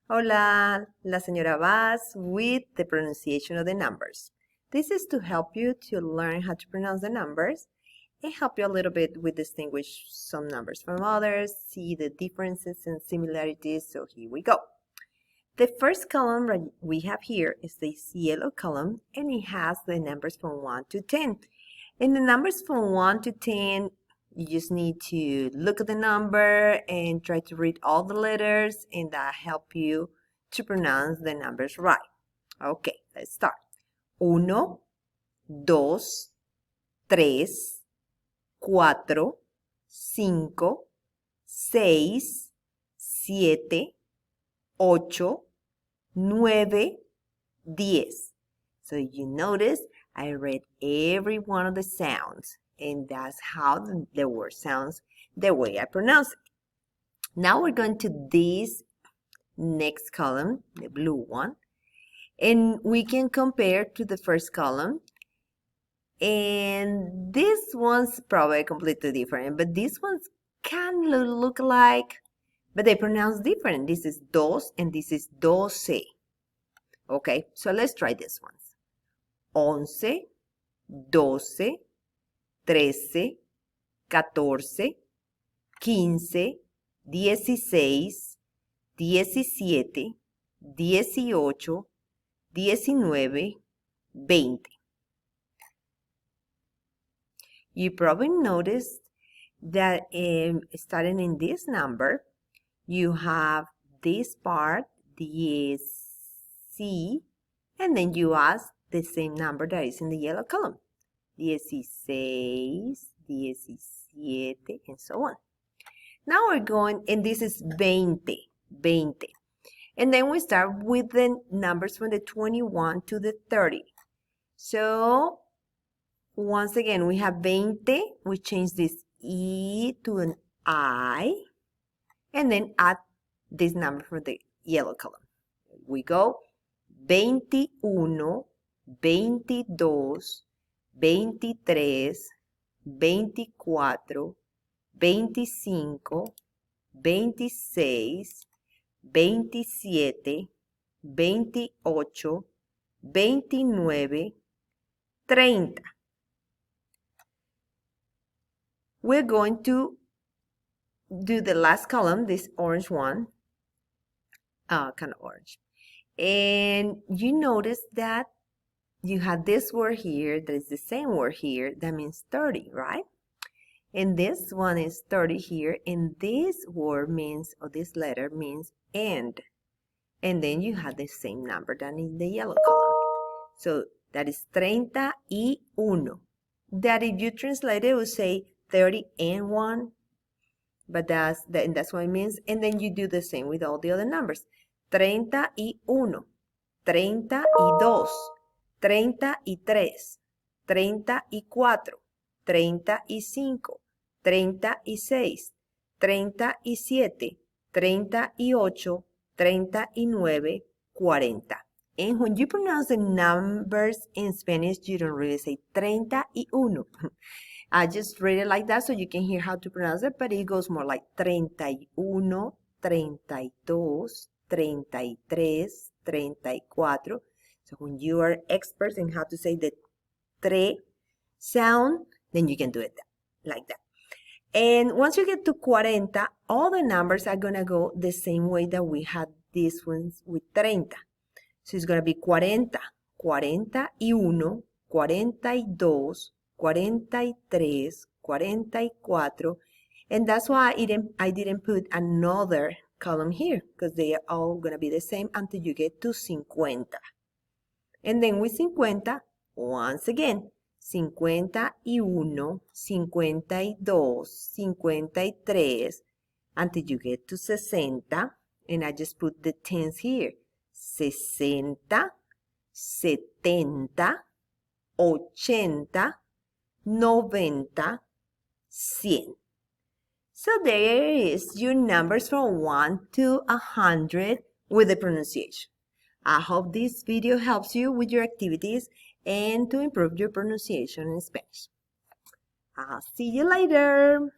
Hola, la señora Vaz with the pronunciation of the numbers. This is to help you to learn how to pronounce the numbers and help you a little bit with distinguish some numbers from others, see the differences and similarities. So here we go. The first column we have here is this yellow column, and it has the numbers from 1 to 10. And the numbers from 1 to 10, you just need to look at the number and try to read all the letters, and that help you to pronounce the numbers right. Okay, let's start. 1, 2, 3, 4, 5, 6, 7, 8, 9, 10. So you notice I read every one of the sounds, and that's how the word sounds the way I pronounce it. Now we're going to this next column, the blue one, and we can compare to the first column. And this one's probably completely different, but these ones can look like, but they pronounce different. This is dos and this is doce. Okay, so let's try this one. 11, 12, 13, 14, 15, 16, 17, 18, 19, 20. You probably noticed that starting in this number, you have this part, the C, and then you add the same number that is in the yellow column. 16, 17, and so on. Now we're going, and this is 20. And then we start with the numbers from the 21 to the 30. So once again, we have 20. We change this E to an I, and then add this number from the yellow column. We go 21, 22, 23, 24, 25, 26, 27, 28, 29, 30. We're going to do the last column, this orange one, kind of orange. And you notice that you have this word here that is the same word here. That means 30, right? And this one is 30 here. And this word means, or this letter means end. And then you have the same number that in the yellow column. So that is 31. That if you translate it, it would say 30 and 1. But that's what it means. And then you do the same with all the other numbers. 31, 32, 33, 34, 35, 36, 37, 38, 39, 40. And when you pronounce the numbers in Spanish, you don't really say 31. I just read it like that so you can hear how to pronounce it, but it goes more like 31, 32, 33, 34. So when you are experts in how to say the tre sound, then you can do it like that. And once you get to 40, all the numbers are going to go the same way that we had these ones with 30. So it's going to be 40, 41, 42, 43, 44. And that's why I didn't put another column here, because they are all going to be the same until you get to 50. And then with 50, once again, 51, 52, 53, until you get to 60. And I just put the tens here. 60, 70, 80, 90, 100. So there is your numbers from 1 to 100 with the pronunciation. I hope this video helps you with your activities and to improve your pronunciation in Spanish. I'll see you later.